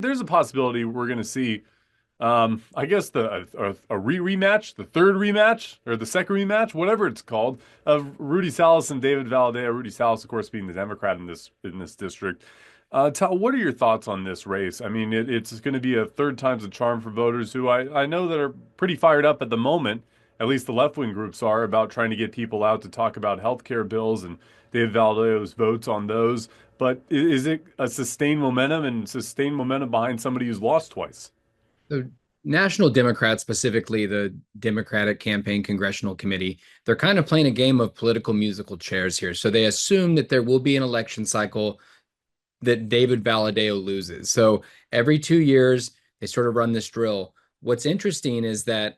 there's a possibility we're going to see, I guess a rematch, the third rematch or the second rematch, whatever it's called, of Rudy Salas and David Valadao. Rudy Salas, of course, being the Democrat in this district. Tal, what are your thoughts on this race? I mean, it's going to be a third time's a charm for voters who I know that are pretty fired up at the moment. At least the left-wing groups are about trying to get people out to talk about health care bills and David Valadao's votes on those. But is it a sustained momentum behind somebody who's lost twice? The National Democrats, specifically the Democratic Campaign Congressional Committee, they're kind of playing a game of political musical chairs here. So they assume that there will be an election cycle that David Valadao loses. So every 2 years, they sort of run this drill. What's interesting is that,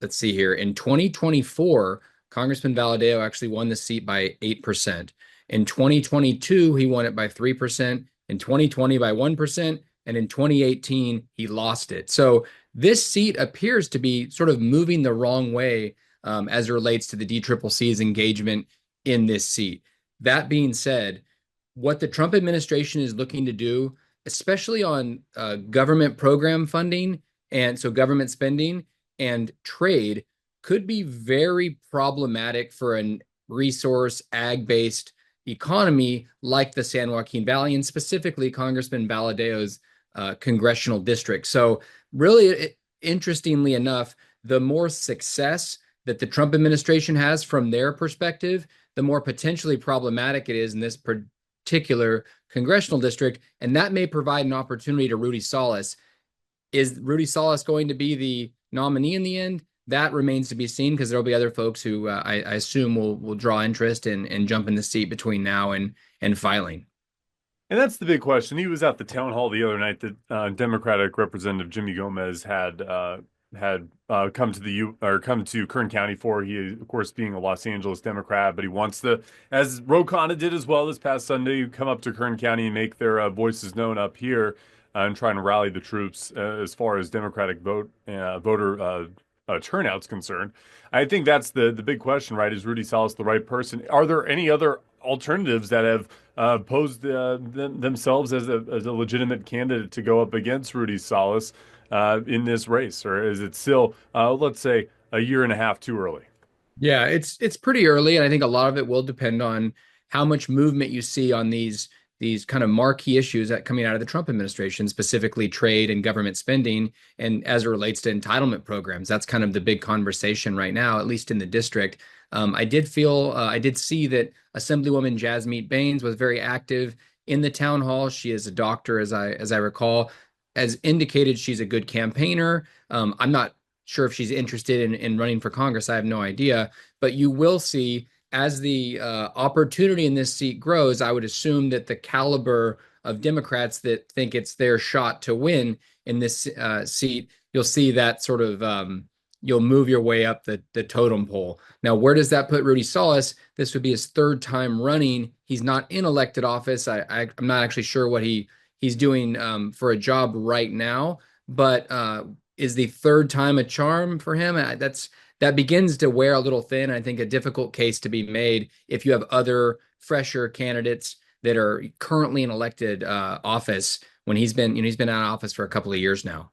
let's see here, in 2024, Congressman Valadao actually won the seat by 8%. In 2022, he won it by 3%. In 2020, by 1%. And in 2018, he lost it. So this seat appears to be sort of moving the wrong way as it relates to the DCCC's engagement in this seat. That being said, what the Trump administration is looking to do, especially on government program funding and so government spending and trade, could be very problematic for a resource ag-based economy like the San Joaquin Valley, and specifically Congressman Valadao's congressional district. So really, interestingly enough, the more success that the Trump administration has from their perspective, the more potentially problematic it is in this particular congressional district. And that may provide an opportunity to Rudy Salas. Is Rudy Salas going to be the nominee in the end? That remains to be seen, because there'll be other folks who I assume will draw interest and jump in the seat between now and filing. And that's the big question. He was at the town hall the other night that Democratic Representative Jimmy Gomez had come to come to Kern County for. He, of course, being a Los Angeles Democrat, but he wants to, as Ro Khanna did as well this past Sunday, come up to Kern County and make their voices known up here and trying to rally the troops as far as Democratic voter turnout's concerned. I think that's the big question, right? Is Rudy Salas the right person? Are there any other alternatives that have posed themselves as a legitimate candidate to go up against Rudy Salas in this race, or is it still, let's say, a year and a half too early? Yeah, it's pretty early, and I think a lot of it will depend on how much movement you see on these kind of marquee issues that coming out of the Trump administration, specifically trade and government spending, and as it relates to entitlement programs. That's kind of the big conversation right now, at least in the district. I did see that Assemblywoman Jasmeet Bains was very active in the town hall. She is a doctor, as I recall, has indicated she's a good campaigner. I'm not sure if she's interested in running for Congress. I have no idea, but you will see as the opportunity in this seat grows, I would assume that the caliber of Democrats that think it's their shot to win in this seat, you'll see that sort of you'll move your way up the totem pole. Now, where does that put Rudy Salas? This would be his third time running. He's not in elected office. I'm not actually sure what he's doing for a job right now, but is the third time a charm for him? That begins to wear a little thin. I think a difficult case to be made if you have other fresher candidates that are currently in elected office when he's been out of office for a couple of years now.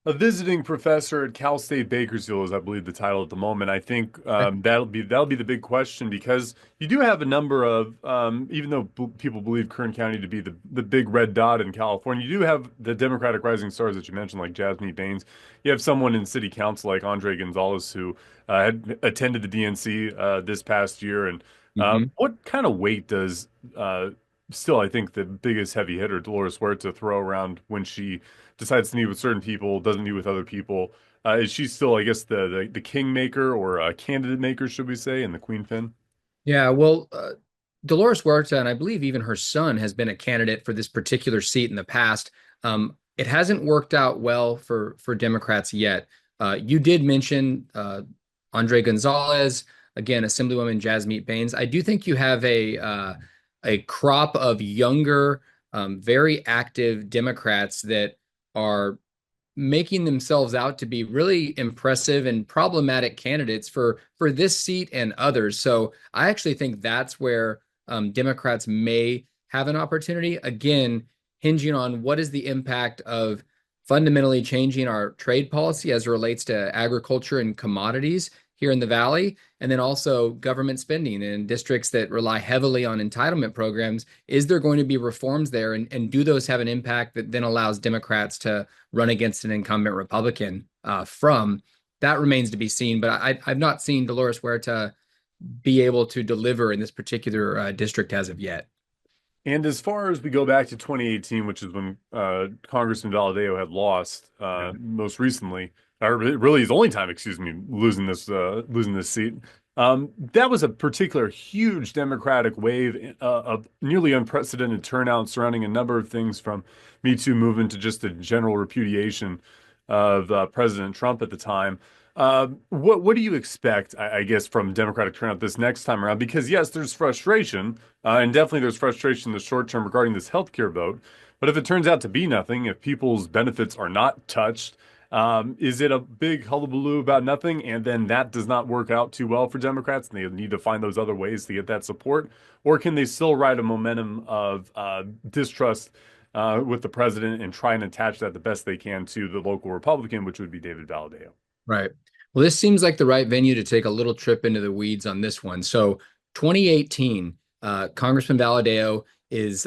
A visiting professor at Cal State Bakersfield is, I believe, the title at the moment. I think that'll be the big question, because you do have a number of, even though people believe Kern County to be the big red dot in California, you do have the Democratic rising stars that you mentioned, like Jasmeet Bains. You have someone in city council like Andre Gonzalez, who had attended the DNC this past year. And Mhm. what kind of weight does still, I think, the biggest heavy hitter, Dolores Huerta, throw around when she decides to meet with certain people, doesn't meet with other people? Is she still, I guess, the kingmaker, or a candidate maker, should we say, and the queen fin? Yeah, well, Dolores Huerta, and I believe even her son, has been a candidate for this particular seat in the past. It hasn't worked out well for Democrats yet. You did mention Andre Gonzalez, again, Assemblywoman Jasmeet Bains. I do think you have a crop of younger, very active Democrats that are making themselves out to be really impressive and problematic candidates for this seat and others. So I actually think that's where Democrats may have an opportunity. Again, hinging on what is the impact of fundamentally changing our trade policy as it relates to agriculture and commodities here in the Valley, and then also government spending in districts that rely heavily on entitlement programs. Is there going to be reforms there, and do those have an impact that then allows Democrats to run against an incumbent Republican from? That remains to be seen, but I've not seen Dolores Huerta be able to deliver in this particular district as of yet. And as far as we go back to 2018, which is when Congressman Valadao had lost most recently, or really his only time, excuse me, losing this seat. That was a particular huge Democratic wave of nearly unprecedented turnout surrounding a number of things, from Me Too movement to just a general repudiation of President Trump at the time. What do you expect, I guess, from Democratic turnout this next time around? Because yes, there's frustration, and definitely there's frustration in the short term regarding this healthcare vote. But if it turns out to be nothing, if people's benefits are not touched, is it a big hullabaloo about nothing? And then that does not work out too well for Democrats, and they need to find those other ways to get that support? Or can they still ride a momentum of distrust with the president and try and attach that the best they can to the local Republican, which would be David Valadao? Right. Well, this seems like the right venue to take a little trip into the weeds on this one. So, 2018, Congressman Valadao is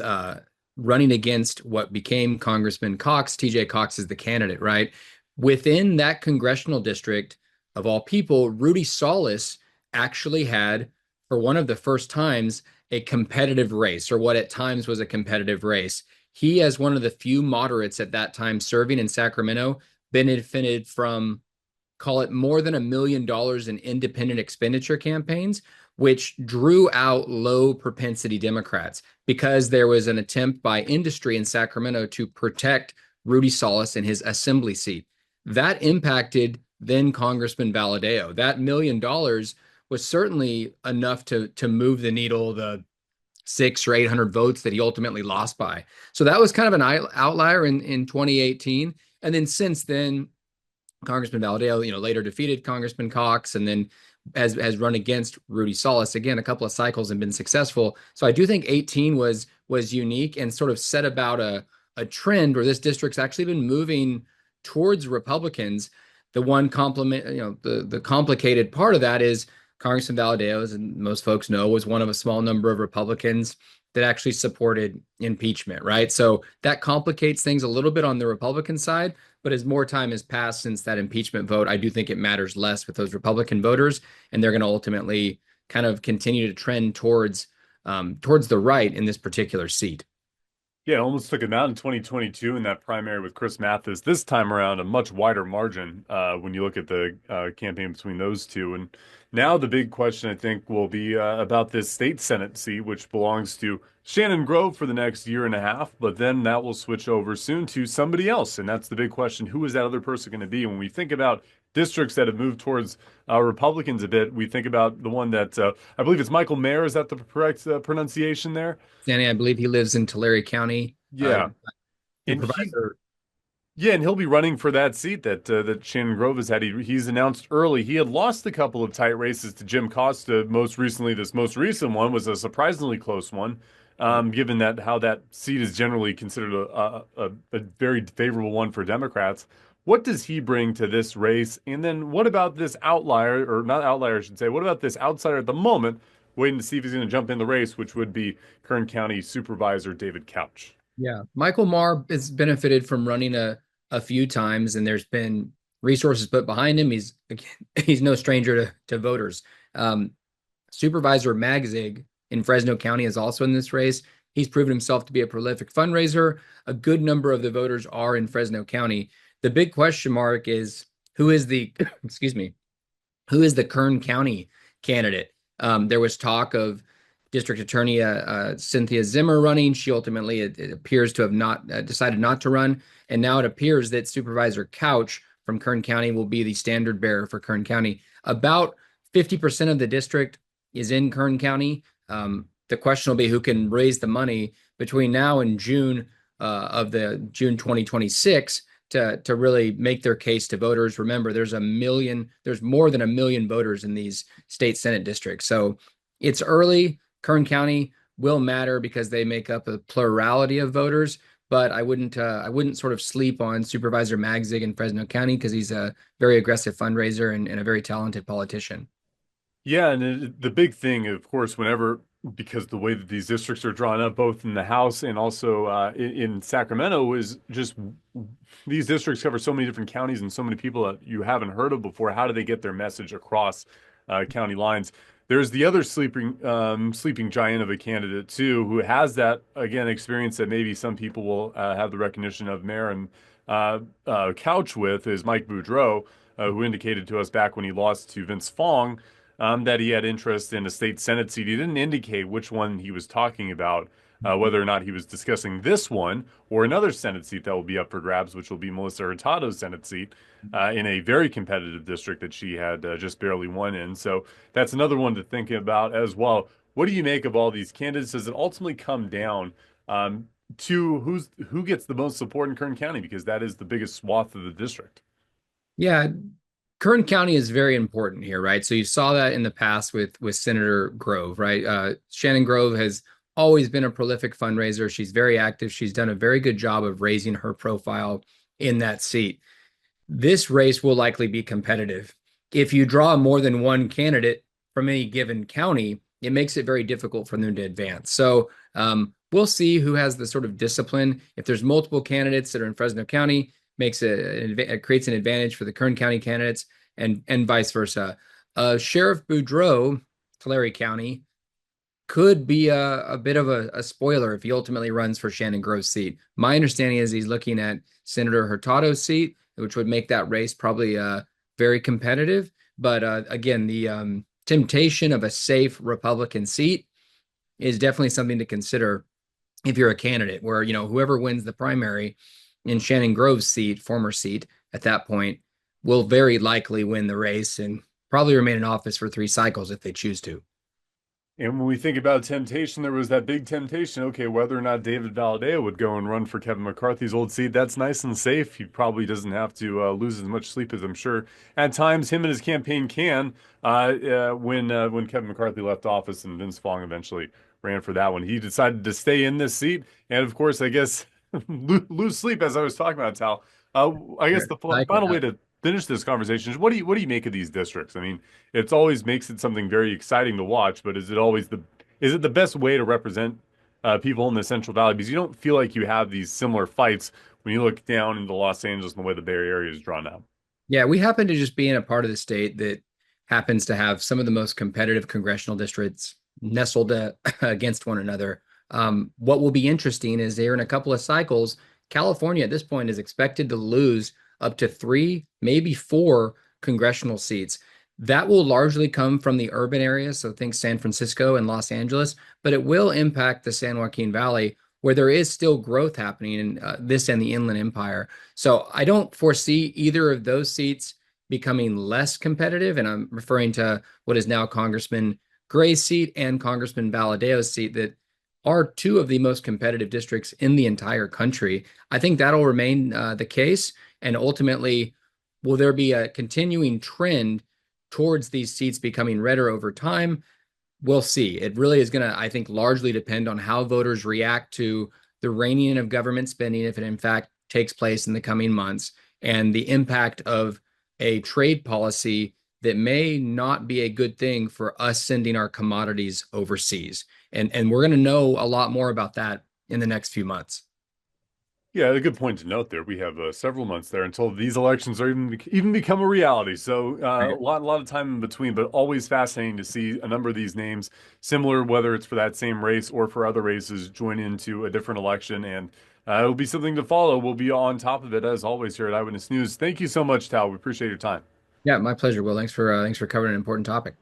running against what became Congressman Cox. TJ Cox is the candidate, right? Within that congressional district, of all people, Rudy Salas actually had, for one of the first times, a competitive race, or what at times was a competitive race. He, as one of the few moderates at that time serving in Sacramento, benefited from, call it, more than $1 million in independent expenditure campaigns, which drew out low propensity Democrats because there was an attempt by industry in Sacramento to protect Rudy Salas in his assembly seat. That impacted then Congressman Valadao. That $1 million was certainly enough to move the needle, the 600 or 800 votes that he ultimately lost by. So that was kind of an outlier in 2018. And then since then, Congressman Valadao, later defeated Congressman Cox, and then has run against Rudy Salas again a couple of cycles and been successful. So I do think 18 was unique and sort of set about a trend where this district's actually been moving towards Republicans. The one the complicated part of that is Congressman Valadao, as most folks know, was one of a small number of Republicans that actually supported impeachment, right? So that complicates things a little bit on the Republican side. But as more time has passed since that impeachment vote, I do think it matters less with those Republican voters, and they're going to ultimately kind of continue to trend towards the right in this particular seat. Yeah, it almost took him out in 2022 in that primary with Chris Mathis. This time around, a much wider margin when you look at the campaign between those two. And now the big question, I think, will be about this state Senate seat, which belongs to Shannon Grove for the next year and a half. But then that will switch over soon to somebody else. And that's the big question. Who is that other person going to be? When we think about districts that have moved towards Republicans a bit, we think about the one that I believe it's Michael Mayer. Is that the correct pronunciation there? Danny, I believe he lives in Tulare County. Yeah. And Supervisor. and he'll be running for that seat that Shannon Grove has had. He's announced early. He had lost a couple of tight races to Jim Costa. Most recently, this most recent one was a surprisingly close one, given that how that seat is generally considered a very favorable one for Democrats. What does he bring to this race? And then what about this outlier, or not outlier, I should say? What about this outsider at the moment, waiting to see if he's going to jump in the race, which would be Kern County Supervisor David Couch? Yeah, Michael Maher has benefited from running a few times, and there's been resources put behind him. He's no stranger to voters. Supervisor Magzig in Fresno County is also in this race. He's proven himself to be a prolific fundraiser. A good number of the voters are in Fresno County. The big question mark is who is the who is the Kern County candidate? There was talk of District Attorney Cynthia Zimmer running. She ultimately, it appears to have not decided not to run. And now it appears that Supervisor Couch from Kern County will be the standard bearer for Kern County. About 50% of the district is in Kern County. The question will be who can raise the money between now and June of the June 2026 to really make their case to voters. Remember, there's more than 1 million voters in these state Senate districts. So it's early. Kern County will matter because they make up a plurality of voters, but I wouldn't sort of sleep on Supervisor Magzig in Fresno County because he's a very aggressive fundraiser and a very talented politician. Yeah, and the big thing, of course, whenever because the way that these districts are drawn up, both in the House and also in Sacramento, is just these districts cover so many different counties and so many people that you haven't heard of before. How do they get their message across county lines? There's the other sleeping giant of a candidate too, who has that again experience that maybe some people will have the recognition of Mayor and couch with is Mike Boudreau, who indicated to us back when he lost to Vince Fong that he had interest in a state Senate seat. He didn't indicate which one he was talking about, whether or not he was discussing this one or another Senate seat that will be up for grabs, which will be Melissa Hurtado's Senate seat in a very competitive district that she had just barely won in. So that's another one to think about as well. What do you make of all these candidates? Does it ultimately come down to who gets the most support in Kern County? Because that is the biggest swath of the district. Yeah, Kern County is very important here, right? So you saw that in the past with Senator Grove, right? Shannon Grove has always been a prolific fundraiser. She's very active. She's done a very good job of raising her profile in that seat. This race will likely be competitive. If you draw more than one candidate from any given county, it makes it very difficult for them to advance. So we'll see who has the sort of discipline. If there's multiple candidates that are in Fresno County, it creates an advantage for the Kern County candidates and vice versa. Sheriff Boudreau, Tulare County, could be a bit of a spoiler if he ultimately runs for Shannon Grove's seat. My understanding is he's looking at Senator Hurtado's seat, which would make that race probably very competitive. But again, the temptation of a safe Republican seat is definitely something to consider if you're a candidate, where whoever wins the primary in Shannon Grove's seat, former seat at that point, will very likely win the race and probably remain in office for 3 cycles if they choose to. And when we think about temptation, there was that big temptation. Okay, whether or not David Valadao would go and run for Kevin McCarthy's old seat, that's nice and safe. He probably doesn't have to lose as much sleep as I'm sure at times him and his campaign can. When Kevin McCarthy left office and Vince Fong eventually ran for that one, he decided to stay in this seat, and of course, I guess lose sleep as I was talking about, Tal. I guess the Cycle, final yeah. way to finish this conversation is what do you make of these districts? I mean, it's always makes it something very exciting to watch, but is it the best way to represent people in the Central Valley? Because you don't feel like you have these similar fights when you look down into Los Angeles and the way the Bay Area is drawn out. Yeah, we happen to just be in a part of the state that happens to have some of the most competitive congressional districts nestled against one another. What will be interesting is there in a couple of cycles, California at this point is expected to lose up to 3, maybe 4 congressional seats. That will largely come from the urban areas, so think San Francisco and Los Angeles, but it will impact the San Joaquin Valley, where there is still growth happening in this and the Inland Empire. So I don't foresee either of those seats becoming less competitive. And I'm referring to what is now Congressman Gray's seat and Congressman Valadao's seat, that are 2 of the most competitive districts in the entire country. I think that'll remain the case. And ultimately, will there be a continuing trend towards these seats becoming redder over time? We'll see. It really is going to, I think, largely depend on how voters react to the reining in of government spending, if it in fact takes place in the coming months, and the impact of a trade policy that may not be a good thing for us sending our commodities overseas. And we're going to know a lot more about that in the next few months. Yeah, a good point to note there. We have several months there until these elections are even become a reality. So Right. a lot of time in between, but always fascinating to see a number of these names similar, whether it's for that same race or for other races, join into a different election, and it'll be something to follow. We'll be on top of it as always here at Eyewitness News. Thank you so much, Tal. We appreciate your time. Yeah, my pleasure, Will. Thanks for covering an important topic.